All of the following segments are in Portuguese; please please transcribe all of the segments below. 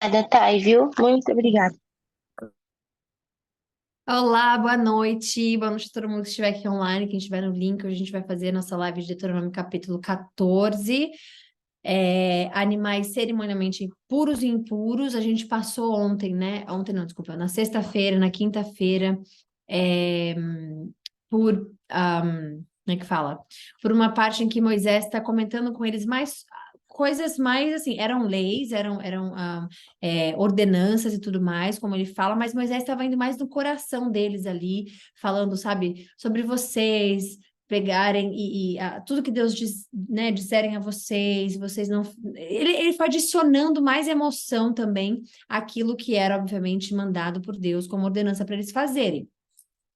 Obrigada, Thay, viu? Muito obrigada. Olá, boa noite a todo mundo que estiver aqui online, quem estiver no link, hoje a gente vai fazer a nossa live de Deuteronômio capítulo 14, animais cerimonialmente puros e impuros. A gente passou ontem, né? Ontem não, desculpa, na sexta-feira, na quinta-feira, é, como é que fala? Por uma parte em que Moisés está comentando com eles mais coisas mais assim, eram leis, eram ordenanças e tudo mais, como ele fala, mas Moisés estava indo mais no coração deles ali, falando, sabe, sobre vocês pegarem tudo que Deus diz, né, disserem a vocês, vocês não. Ele foi adicionando mais emoção também àquilo que era, obviamente, mandado por Deus como ordenança para eles fazerem.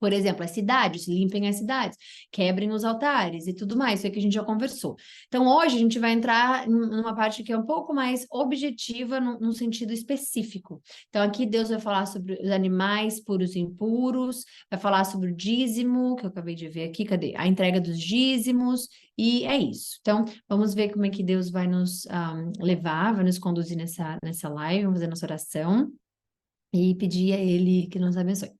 Por exemplo, as cidades, limpem as cidades, quebrem os altares e tudo mais, isso é que a gente já conversou. Então, hoje a gente vai entrar numa parte que é um pouco mais objetiva, no sentido específico. Então, aqui Deus vai falar sobre os animais puros e impuros, vai falar sobre o dízimo, que eu acabei de ver aqui, cadê? A entrega dos dízimos, e é isso. Então, vamos ver como é que Deus vai nos levar, vai nos conduzir nessa live, vamos fazer nossa oração e pedir a Ele que nos abençoe.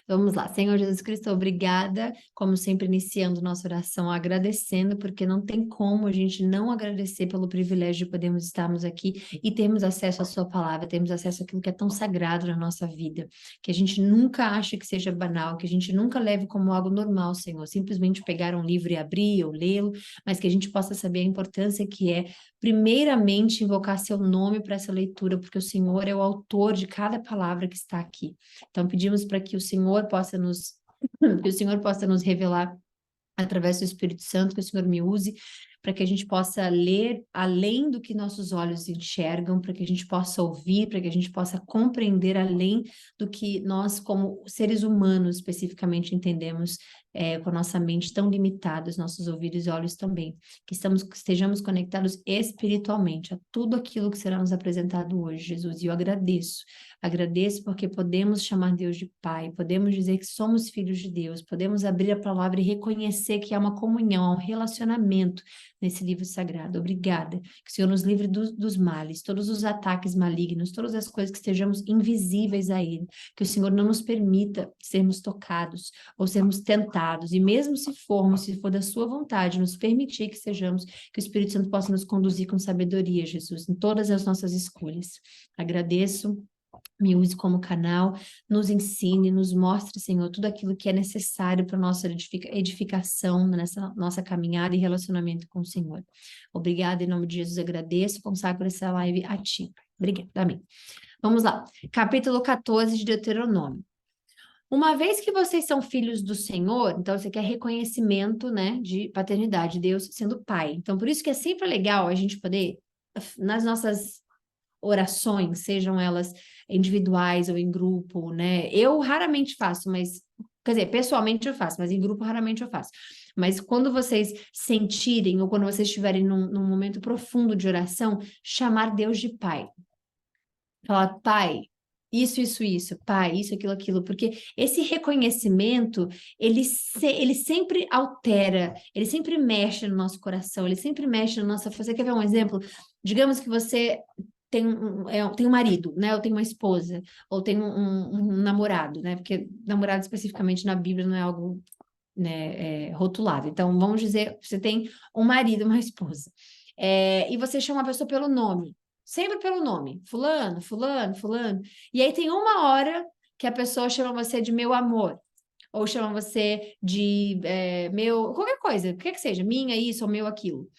Vamos lá, Senhor Jesus Cristo, obrigada, como sempre, iniciando nossa oração, agradecendo, porque não tem como a gente não agradecer pelo privilégio de podermos estarmos aqui e termos acesso à Sua palavra, termos acesso àquilo que é tão sagrado na nossa vida, que a gente nunca ache que seja banal, que a gente nunca leve como algo normal, Senhor, simplesmente pegar um livro e abrir ou lê-lo, mas que a gente possa saber a importância que é, primeiramente, invocar Seu nome para essa leitura, porque o Senhor é o autor de cada palavra que está aqui. Então, pedimos para que o Senhor possa nos, que o Senhor possa nos revelar através do Espírito Santo, que o Senhor me use, para que a gente possa ler além do que nossos olhos enxergam, para que a gente possa ouvir, para que a gente possa compreender além do que nós, como seres humanos, especificamente entendemos, com a nossa mente tão limitada, os nossos ouvidos e olhos também, que estejamos conectados espiritualmente a tudo aquilo que será nos apresentado hoje, Jesus, e eu agradeço porque podemos chamar Deus de Pai, podemos dizer que somos filhos de Deus, podemos abrir a palavra e reconhecer que há uma comunhão, há um relacionamento nesse livro sagrado. Obrigada. Que o Senhor nos livre dos males, todos os ataques malignos, todas as coisas que estejamos invisíveis a Ele. Que o Senhor não nos permita sermos tocados ou sermos tentados. E mesmo se formos, se for da Sua vontade, nos permitir que sejamos, que o Espírito Santo possa nos conduzir com sabedoria, Jesus, em todas as nossas escolhas. Agradeço. Me use como canal, nos ensine, nos mostre, Senhor, tudo aquilo que é necessário para a nossa edificação nessa nossa caminhada e relacionamento com o Senhor. Obrigada, em nome de Jesus, agradeço, consagro essa live a Ti. Obrigada, amém. Vamos lá, capítulo 14 de Deuteronômio. Uma vez que vocês são filhos do Senhor, então você quer reconhecimento, né, de paternidade, Deus sendo pai. Então, por isso que é sempre legal a gente poder, nas nossas orações, sejam elas individuais ou em grupo, né? Eu raramente faço, mas, quer dizer, pessoalmente eu faço, mas em grupo raramente eu faço. Mas quando vocês sentirem, ou quando vocês estiverem num momento profundo de oração, chamar Deus de Pai. Falar, Pai, isso, Pai, isso, aquilo, porque esse reconhecimento, ele sempre altera, ele sempre mexe no nosso coração, ele sempre mexe na nossa... Você quer ver um exemplo? Digamos que você tem um marido, né? Ou tem uma esposa, ou tem um namorado, né? Porque namorado especificamente na Bíblia não é algo, né, rotulado. Então, vamos dizer, você tem um marido, uma esposa, e você chama a pessoa pelo nome, sempre pelo nome, fulano, fulano, fulano. E aí tem uma hora que a pessoa chama você de meu amor, ou chama você de meu, qualquer coisa, o que que seja, minha isso ou meu aquilo.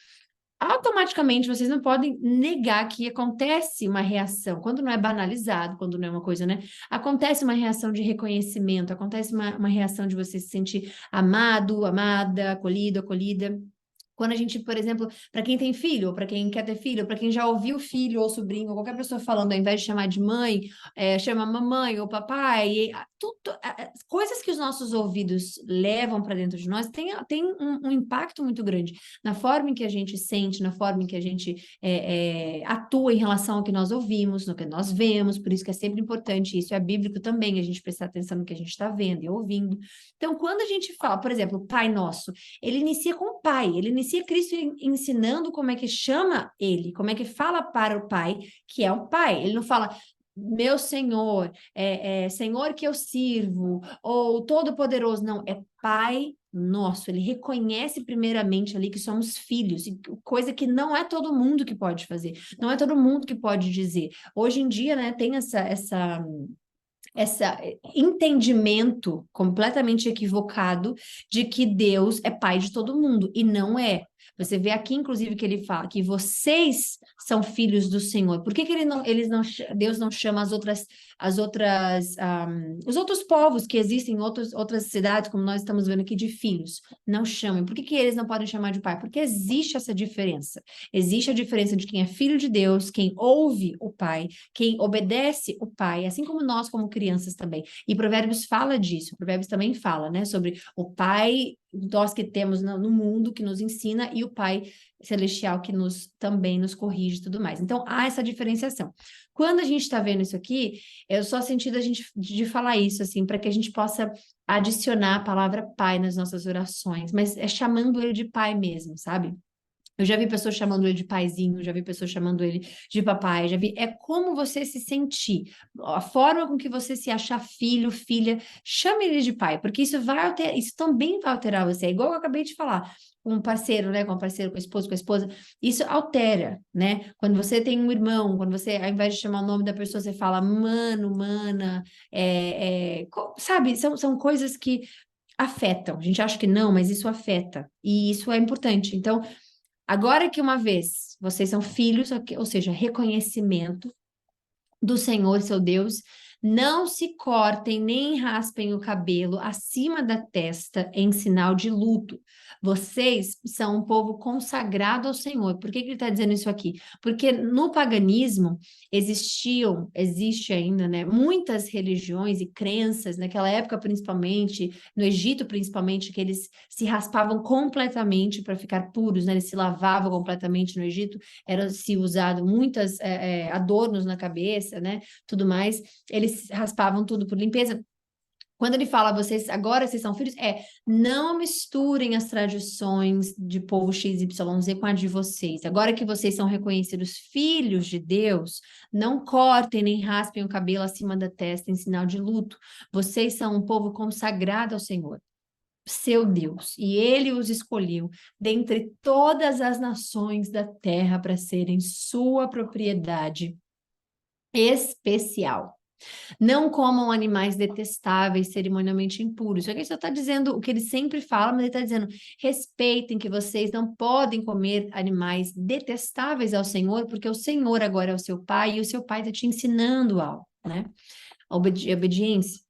Automaticamente vocês não podem negar que acontece uma reação, quando não é banalizado, quando não é uma coisa, né? Acontece uma reação de reconhecimento, acontece uma reação de você se sentir amado, amada, acolhido, acolhida. Quando a gente, por exemplo, para quem tem filho, ou para quem quer ter filho, ou para quem já ouviu filho ou sobrinho, ou qualquer pessoa falando, ao invés de chamar de mãe, chama mamãe ou papai, coisas que os nossos ouvidos levam para dentro de nós tem um impacto muito grande na forma em que a gente sente, na forma em que a gente atua em relação ao que nós ouvimos, no que nós vemos, por isso que é sempre importante, isso é bíblico também, a gente prestar atenção no que a gente está vendo e ouvindo. Então, quando a gente fala, por exemplo, o Pai Nosso, ele inicia com o Pai, ele inicia Cristo ensinando como é que chama ele, como é que fala para o Pai, que é o Pai. Ele não fala, meu Senhor, Senhor que eu sirvo, ou Todo-Poderoso, não, é Pai Nosso. Ele reconhece primeiramente ali que somos filhos, coisa que não é todo mundo que pode fazer, não é todo mundo que pode dizer. Hoje em dia, né, tem esse entendimento completamente equivocado de que Deus é pai de todo mundo, e não é. Você vê aqui, inclusive, que ele fala que vocês são filhos do Senhor. Por que que Deus não chama os outros povos que existem em outras cidades, como nós estamos vendo aqui, de filhos? Não chamem. Por que que eles não podem chamar de pai? Porque existe essa diferença. Existe a diferença de quem é filho de Deus, quem ouve o pai, quem obedece o pai, assim como nós, como crianças também. E Provérbios fala disso. Provérbios também fala, né, sobre o pai, nós que temos no mundo, que nos ensina, e o Pai Celestial que também nos corrige e tudo mais. Então, há essa diferenciação. Quando a gente está vendo isso aqui, eu só sentido a gente de falar isso, assim, para que a gente possa adicionar a palavra Pai nas nossas orações, mas é chamando ele de Pai mesmo, sabe? Eu já vi pessoas chamando ele de paizinho, já vi pessoas chamando ele de papai, já vi. É como você se sentir, a forma com que você se achar filho, filha, chame ele de pai, porque isso também vai alterar você. É igual eu acabei de falar, com um parceiro, né? Com um parceiro, com a esposa, isso altera, né? Quando você tem um irmão, quando você, ao invés de chamar o nome da pessoa, você fala mano, mana, sabe? São coisas que afetam. A gente acha que não, mas isso afeta. E isso é importante. Então, agora que uma vez vocês são filhos, ou seja, reconhecimento do Senhor, seu Deus, não se cortem nem raspem o cabelo acima da testa em sinal de luto. Vocês são um povo consagrado ao Senhor. Por que que ele está dizendo isso aqui? Porque no paganismo existe ainda, né, muitas religiões e crenças, naquela época principalmente, no Egito principalmente, que eles se raspavam completamente para ficar puros, né? Eles se lavavam completamente no Egito, era-se usado muitas adornos na cabeça, né? Tudo mais, eles raspavam tudo por limpeza. Quando ele fala, agora vocês são filhos, não misturem as tradições de povo XYZ com a de vocês. Agora que vocês são reconhecidos filhos de Deus, não cortem nem raspem o cabelo acima da testa em sinal de luto. Vocês são um povo consagrado ao Senhor, seu Deus, e ele os escolheu dentre todas as nações da terra para serem sua propriedade especial. Não comam animais detestáveis, cerimonialmente impuros. Isso aqui só está dizendo o que ele sempre fala, mas ele está dizendo: respeitem que vocês não podem comer animais detestáveis ao Senhor, porque o Senhor agora é o seu Pai e o seu Pai está te ensinando algo, né? Obediência.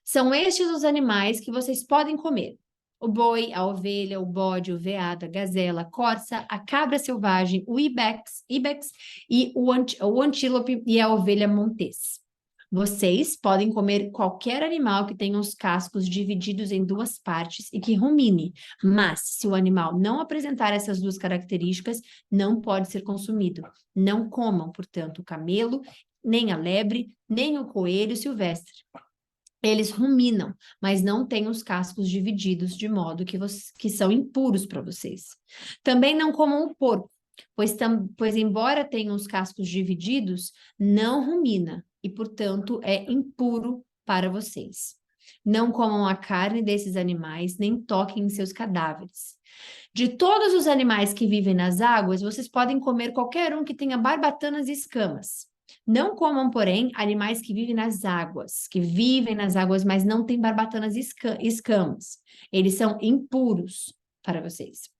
São estes os animais que vocês podem comer: o boi, a ovelha, o bode, o veado, a gazela, a corça, a cabra selvagem, o ibex e o antílope e a ovelha montês. Vocês podem comer qualquer animal que tenha os cascos divididos em duas partes e que rumine, mas se o animal não apresentar essas duas características, não pode ser consumido. Não comam, portanto, o camelo, nem a lebre, nem o coelho silvestre. Eles ruminam, mas não têm os cascos divididos, de modo que são impuros para vocês. Também não comam o porco, pois embora tenham os cascos divididos, não rumina e, portanto, é impuro para vocês. Não comam a carne desses animais, nem toquem em seus cadáveres. De todos os animais que vivem nas águas, vocês podem comer qualquer um que tenha barbatanas e escamas. Não comam, porém, animais que vivem nas águas, mas não têm barbatanas e escamas. Eles são impuros para vocês.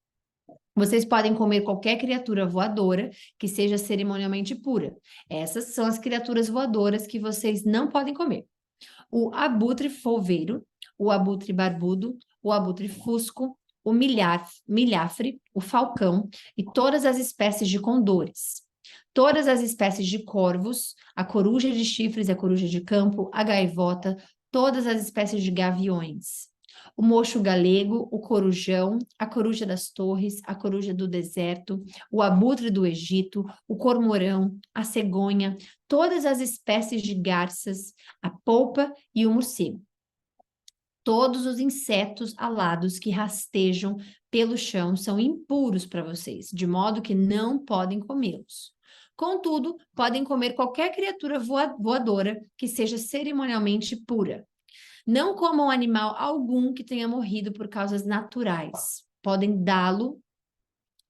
Vocês podem comer qualquer criatura voadora que seja cerimonialmente pura. Essas são as criaturas voadoras que vocês não podem comer: o abutre folveiro, o abutre barbudo, o abutre fusco, o milhafre, o falcão e todas as espécies de condores. Todas as espécies de corvos, a coruja de chifres e a coruja de campo, a gaivota, todas as espécies de gaviões, o mocho galego, o corujão, a coruja das torres, a coruja do deserto, o abutre do Egito, o cormorão, a cegonha, todas as espécies de garças, a polpa e o morcego. Todos os insetos alados que rastejam pelo chão são impuros para vocês, de modo que não podem comê-los. Contudo, podem comer qualquer criatura voadora que seja cerimonialmente pura. Não comam animal algum que tenha morrido por causas naturais. Podem dá-lo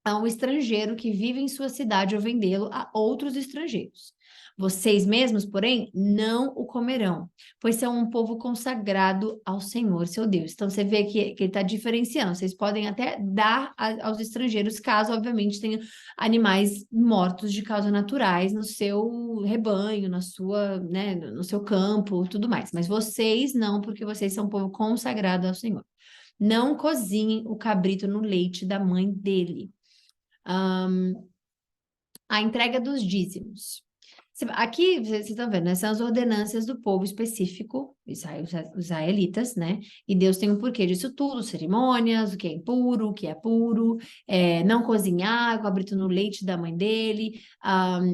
a um estrangeiro que vive em sua cidade ou vendê-lo a outros estrangeiros. Vocês mesmos, porém, não o comerão, pois são um povo consagrado ao Senhor, seu Deus. Então, você vê que ele está diferenciando. Vocês podem até dar aos estrangeiros, caso, obviamente, tenha animais mortos de causas naturais no seu rebanho, na sua, né, no seu campo, tudo mais. Mas vocês não, porque vocês são um povo consagrado ao Senhor. Não cozinhem o cabrito no leite da mãe dele. A entrega dos dízimos. Aqui, vocês estão vendo, né? São as ordenâncias do povo específico, os israelitas, né? E Deus tem um porquê disso tudo, cerimônias, o que é impuro, o que é puro, não cozinhar, cabrito no leite da mãe dele,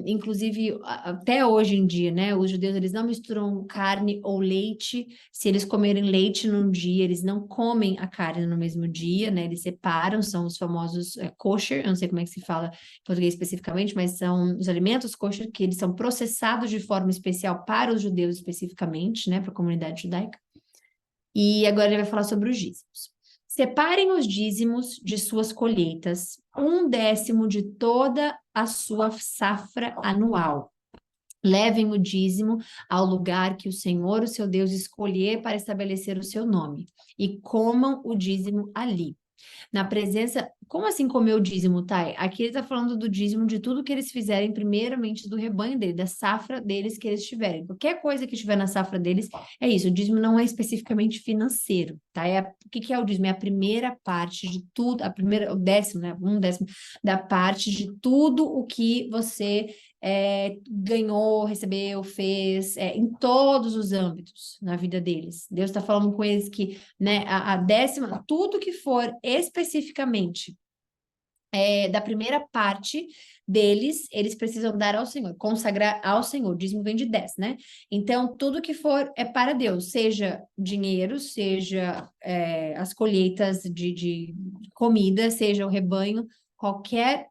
inclusive, até hoje em dia, né? Os judeus, eles não misturam carne ou leite, se eles comerem leite num dia, eles não comem a carne no mesmo dia, né? Eles separam, são os famosos kosher, eu não sei como é que se fala em português especificamente, mas são os alimentos kosher que eles são processados de forma especial para os judeus especificamente, né, para a comunidade judaica. E agora ele vai falar sobre os dízimos. Separem os dízimos de suas colheitas, 1/10 de toda a sua safra anual. Levem o dízimo ao lugar que o Senhor, o seu Deus, escolher para estabelecer o seu nome, e comam o dízimo ali. Na presença, como assim comer o dízimo, Thay? Aqui ele está falando do dízimo de tudo que eles fizerem, primeiramente do rebanho dele, da safra deles que eles tiverem. Qualquer coisa que tiver na safra deles, é isso. O dízimo não é especificamente financeiro, tá? O que é o dízimo? É a primeira parte de tudo, o 10º, né? 1/10 da parte de tudo o que você ganhou, recebeu, fez, em todos os âmbitos na vida deles. Deus está falando com eles que, né, a 10ª, tudo que for especificamente da primeira parte deles, eles precisam dar ao Senhor, consagrar ao Senhor. O dízimo vem de 10, né? Então, tudo que for é para Deus, seja dinheiro, seja as colheitas de comida, seja o rebanho, qualquer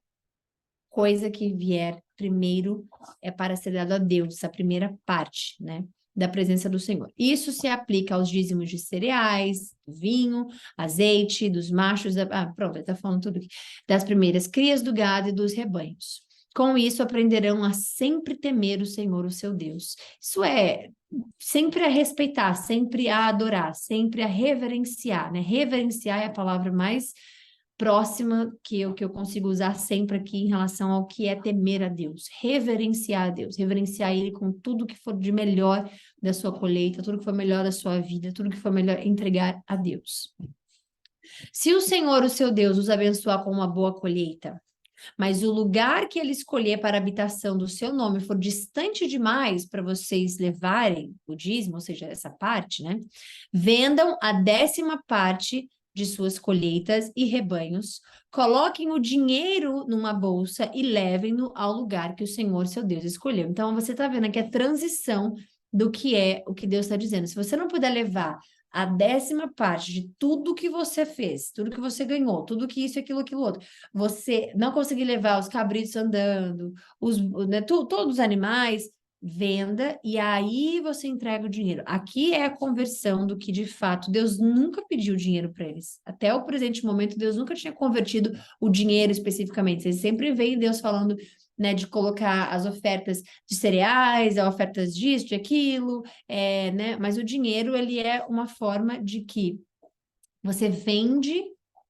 coisa que vier primeiro é para ser dado a Deus, essa primeira parte, né? Da presença do Senhor. Isso se aplica aos dízimos de cereais, vinho, azeite, dos machos. Pronto, ele está falando tudo aqui. Das primeiras crias do gado e dos rebanhos. Com isso aprenderão a sempre temer o Senhor, o seu Deus. Isso é sempre a respeitar, sempre a adorar, sempre a reverenciar, né? Reverenciar é a palavra mais próxima que eu consigo usar sempre aqui em relação ao que é temer a Deus, reverenciar a Deus, reverenciar Ele com tudo que for de melhor da sua colheita, tudo que for melhor da sua vida, tudo que for melhor entregar a Deus. Se o Senhor, o seu Deus, os abençoar com uma boa colheita, mas o lugar que Ele escolher para a habitação do seu nome for distante demais para vocês levarem o dízimo, ou seja, essa parte, né? Vendam a 10ª parte de suas colheitas e rebanhos, coloquem o dinheiro numa bolsa e levem-no ao lugar que o Senhor, seu Deus, escolheu. Então, você está vendo aqui a transição do que é o que Deus está dizendo. Se você não puder levar a 10ª parte de tudo que você fez, tudo que você ganhou, tudo que isso, aquilo, aquilo outro, você não conseguir levar os cabritos andando, todos os animais, venda, e aí você entrega o dinheiro. Aqui é a conversão do que, de fato, Deus nunca pediu dinheiro para eles. Até o presente momento, Deus nunca tinha convertido o dinheiro especificamente. Você sempre vê Deus falando, né, de colocar as ofertas de cereais, as ofertas disso, de aquilo, né? Mas o dinheiro, ele é uma forma de que você vende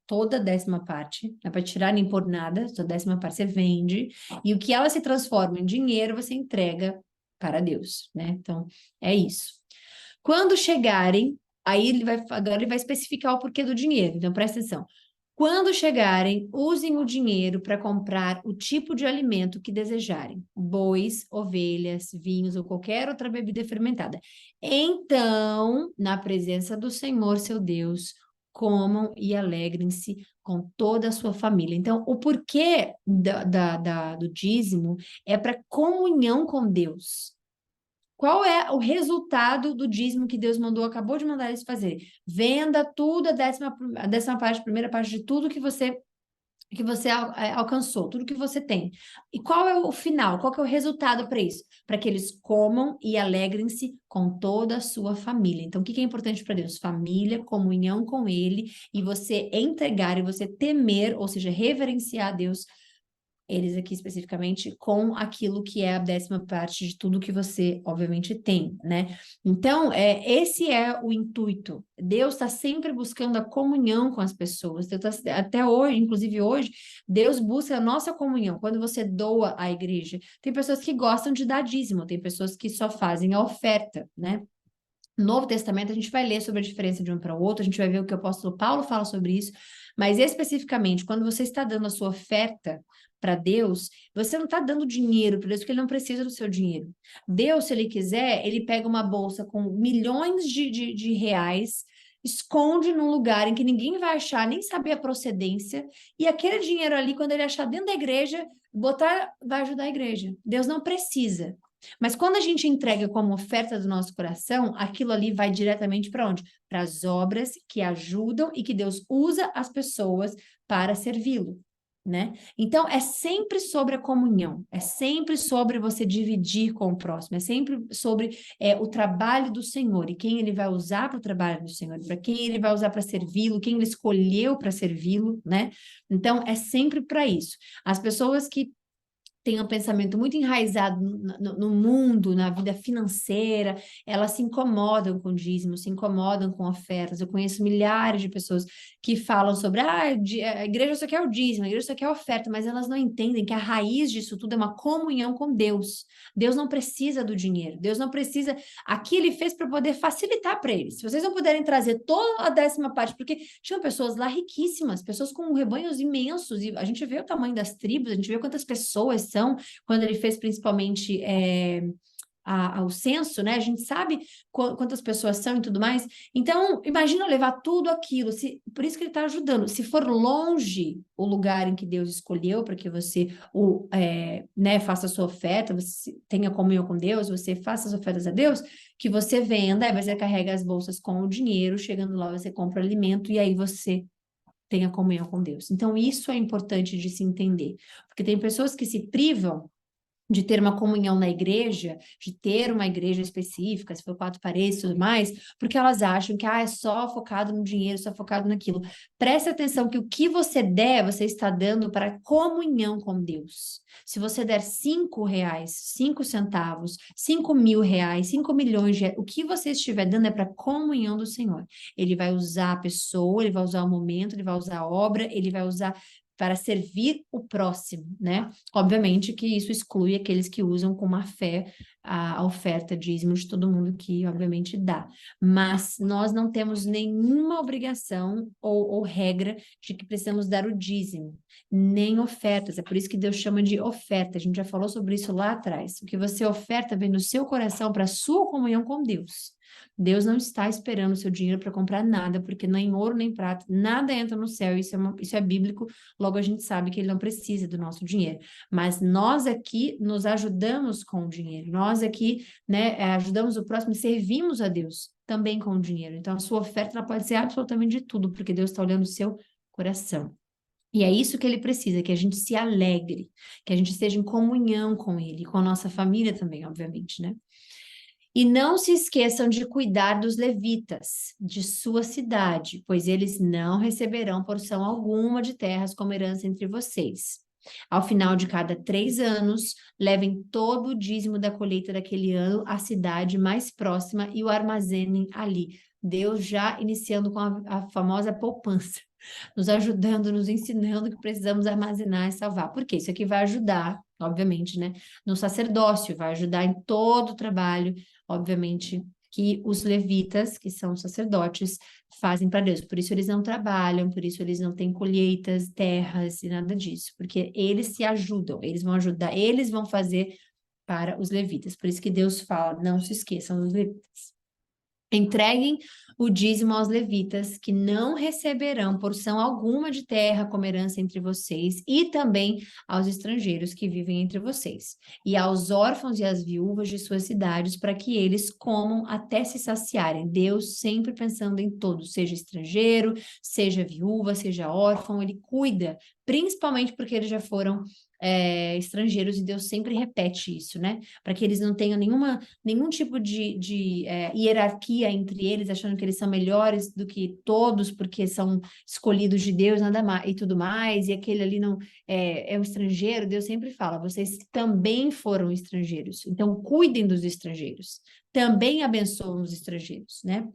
toda a 10ª parte, não é para tirar nem por nada, sua 10ª parte você vende, e o que ela se transforma em dinheiro, você entrega para Deus, né? Então, é isso. Quando chegarem, agora ele vai especificar o porquê do dinheiro, então presta atenção. Quando chegarem, usem o dinheiro para comprar o tipo de alimento que desejarem: bois, ovelhas, vinhos ou qualquer outra bebida fermentada. Então, na presença do Senhor, seu Deus, comam e alegrem-se com toda a sua família. Então, o porquê do dízimo é para comunhão com Deus. Qual é o resultado do dízimo que Deus mandou, acabou de mandar eles fazer? Venda tudo, a décima parte, a primeira parte de tudo que você alcançou, tudo que você tem. E qual é o final? Qual que é o resultado para isso? Para que eles comam e alegrem-se com toda a sua família. Então, o que é importante para Deus? Família, comunhão com Ele, e você entregar e você temer, ou seja, reverenciar a Deus, eles aqui especificamente, com aquilo que é a décima parte de tudo que você, obviamente, tem, né? Então, esse é o intuito. Deus está sempre buscando a comunhão com as pessoas. Até hoje, inclusive hoje, Deus busca a nossa comunhão. Quando você doa à igreja, tem pessoas que gostam de dar dízimo, tem pessoas que só fazem a oferta, né? No Novo Testamento, a gente vai ler sobre a diferença de um para o outro, a gente vai ver o que o apóstolo Paulo fala sobre isso, mas especificamente, quando você está dando a sua oferta para Deus, você não está dando dinheiro para Deus, porque ele não precisa do seu dinheiro. Deus, se ele quiser, ele pega uma bolsa com milhões de reais, esconde num lugar em que ninguém vai achar, nem saber a procedência, e aquele dinheiro ali, quando ele achar dentro da igreja, botar, vai ajudar a igreja. Deus não precisa. Mas quando a gente entrega como oferta do nosso coração, aquilo ali vai diretamente para onde? Para as obras que ajudam e que Deus usa as pessoas para servi-lo, né? Então, é sempre sobre a comunhão, é sempre sobre você dividir com o próximo, é sempre sobre o trabalho do Senhor e quem ele vai usar para o trabalho do Senhor, para quem ele vai usar para servi-lo, quem ele escolheu para servi-lo, né? Então, é sempre para isso. As pessoas que tem um pensamento muito enraizado no mundo, na vida financeira, elas se incomodam com dízimo, se incomodam com ofertas. Eu conheço milhares de pessoas que falam sobre a igreja só quer o dízimo, a igreja só quer a oferta, mas elas não entendem que a raiz disso tudo é uma comunhão com Deus. Deus não precisa do dinheiro, Deus não precisa. Aqui ele fez para poder facilitar para eles. Se vocês não puderem trazer toda a décima parte, porque tinham pessoas lá riquíssimas, pessoas com rebanhos imensos, e a gente vê o tamanho das tribos, a gente vê quantas pessoas são, quando ele fez principalmente o censo, né? A gente sabe quantas pessoas são e tudo mais. Então, imagina levar tudo aquilo, por isso que ele está ajudando. Se for longe o lugar em que Deus escolheu para que você né, faça a sua oferta, você tenha comunhão com Deus, você faça as ofertas a Deus, que você venda, aí você carrega as bolsas com o dinheiro, chegando lá você compra alimento e aí você tenha comunhão com Deus. Então, isso é importante de se entender, porque tem pessoas que se privam de ter uma comunhão na igreja, de ter uma igreja específica, se for quatro paredes e tudo mais, porque elas acham que é só focado no dinheiro, só focado naquilo. Preste atenção que o que você der, você está dando para comunhão com Deus. Se você der R$ 5, 5 centavos, R$ 5.000, 5 milhões de reais, o que você estiver dando é para comunhão do Senhor. Ele vai usar a pessoa, ele vai usar o momento, ele vai usar a obra, ele vai usar para servir o próximo, né? Obviamente que isso exclui aqueles que usam com má fé a oferta dízimo de todo mundo que, obviamente, dá. Mas nós não temos nenhuma obrigação ou regra de que precisamos dar o dízimo, nem ofertas. É por isso que Deus chama de oferta. A gente já falou sobre isso lá atrás. O que você oferta vem do seu coração para a sua comunhão com Deus. Deus não está esperando o seu dinheiro para comprar nada, porque nem ouro nem prata, nada entra no céu, isso é bíblico, logo a gente sabe que ele não precisa do nosso dinheiro. Mas nós aqui nos ajudamos com o dinheiro, nós aqui, né, ajudamos o próximo, servimos a Deus também com o dinheiro. Então a sua oferta ela pode ser absolutamente de tudo, porque Deus está olhando o seu coração. E é isso que ele precisa, que a gente se alegre, que a gente esteja em comunhão com ele, com a nossa família também, obviamente, né? E não se esqueçam de cuidar dos levitas de sua cidade, pois eles não receberão porção alguma de terras como herança entre vocês. Ao final de cada 3 anos, levem todo o dízimo da colheita daquele ano à cidade mais próxima e o armazenem ali. Deus já iniciando com a famosa poupança, nos ajudando, nos ensinando que precisamos armazenar e salvar. Por quê? Isso aqui vai ajudar, obviamente, né, no sacerdócio, vai ajudar em todo o trabalho, obviamente, que os levitas, que são sacerdotes, fazem para Deus. Por isso eles não trabalham, por isso eles não têm colheitas, terras e nada disso, porque eles se ajudam, eles vão ajudar, eles vão fazer para os levitas. Por isso que Deus fala, não se esqueçam dos levitas. Entreguem o dízimo aos levitas, que não receberão porção alguma de terra como herança entre vocês, e também aos estrangeiros que vivem entre vocês, e aos órfãos e às viúvas de suas cidades, para que eles comam até se saciarem. Deus sempre pensando em todos, seja estrangeiro, seja viúva, seja órfão, ele cuida, principalmente porque eles já foram estrangeiros, e Deus sempre repete isso, né? Para que eles não tenham nenhum tipo de hierarquia entre eles, achando que eles são melhores do que todos, porque são escolhidos de Deus, nada mais, e tudo mais, e aquele ali não é um estrangeiro. Deus sempre fala, vocês também foram estrangeiros, então cuidem dos estrangeiros, também abençoam os estrangeiros, né?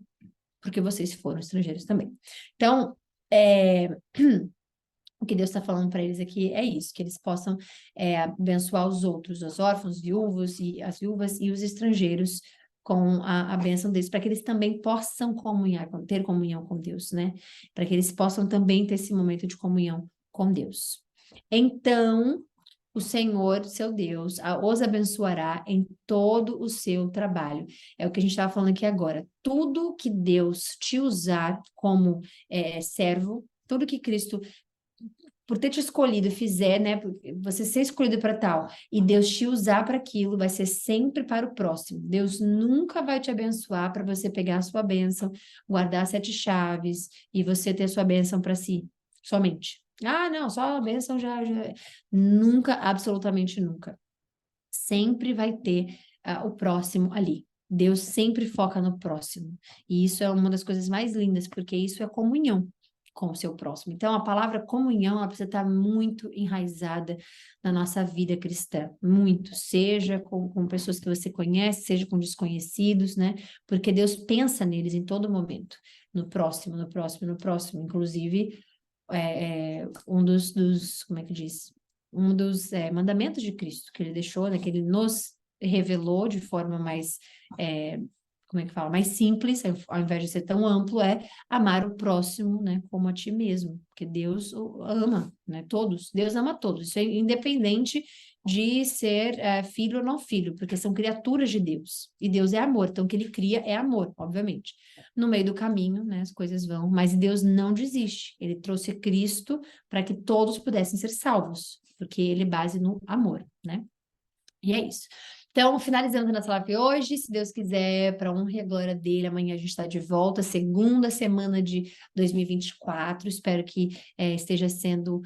Porque vocês foram estrangeiros também. Então, o que Deus está falando para eles aqui é isso, que eles possam abençoar os outros, os órfãos, viúvos e as viúvas e os estrangeiros com a bênção deles, para que eles também possam ter comunhão com Deus, né? Para que eles possam também ter esse momento de comunhão com Deus. Então, o Senhor, seu Deus, os abençoará em todo o seu trabalho. É o que a gente estava falando aqui agora. Tudo que Deus te usar como servo, tudo que Cristo por ter te escolhido, fizer, né? Você ser escolhido para tal, e Deus te usar para aquilo, vai ser sempre para o próximo. Deus nunca vai te abençoar para você pegar a sua bênção, guardar 7 chaves e você ter a sua bênção para si, somente. Ah, não, só a bênção já. Nunca, absolutamente nunca. Sempre vai ter o próximo ali. Deus sempre foca no próximo. E isso é uma das coisas mais lindas, porque isso é comunhão com o seu próximo. Então, a palavra comunhão, ela precisa estar muito enraizada na nossa vida cristã. Muito. Seja com pessoas que você conhece, seja com desconhecidos, né? Porque Deus pensa neles em todo momento. No próximo, no próximo, no próximo. Inclusive, um dos, como é que diz? Um dos mandamentos de Cristo que ele deixou, né? Que ele nos revelou de forma mais como é que fala? Mais simples, ao invés de ser tão amplo, é amar o próximo, né, como a ti mesmo, porque Deus o ama, né, todos, Deus ama todos, isso é independente de ser filho ou não filho, porque são criaturas de Deus, e Deus é amor, então o que ele cria é amor, obviamente. No meio do caminho, né, as coisas vão, mas Deus não desiste, ele trouxe Cristo para que todos pudessem ser salvos, porque ele é base no amor, né? E é isso. Então, finalizando a nossa live hoje, se Deus quiser, para a honra e a glória dele, amanhã a gente está de volta, segunda semana de 2024. Espero que esteja sendo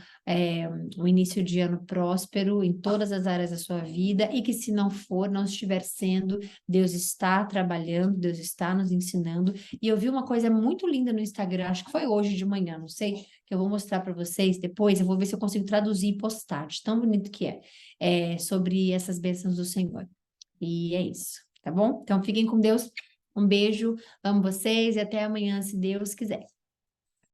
um início de ano próspero em todas as áreas da sua vida, e que, se não for, não estiver sendo, Deus está trabalhando, Deus está nos ensinando. E eu vi uma coisa muito linda no Instagram, acho que foi hoje de manhã, não sei, que eu vou mostrar para vocês depois. Eu vou ver se eu consigo traduzir e postar, de tão bonito que sobre essas bênçãos do Senhor. E é isso, tá bom? Então fiquem com Deus. Um beijo, amo vocês e até amanhã, se Deus quiser.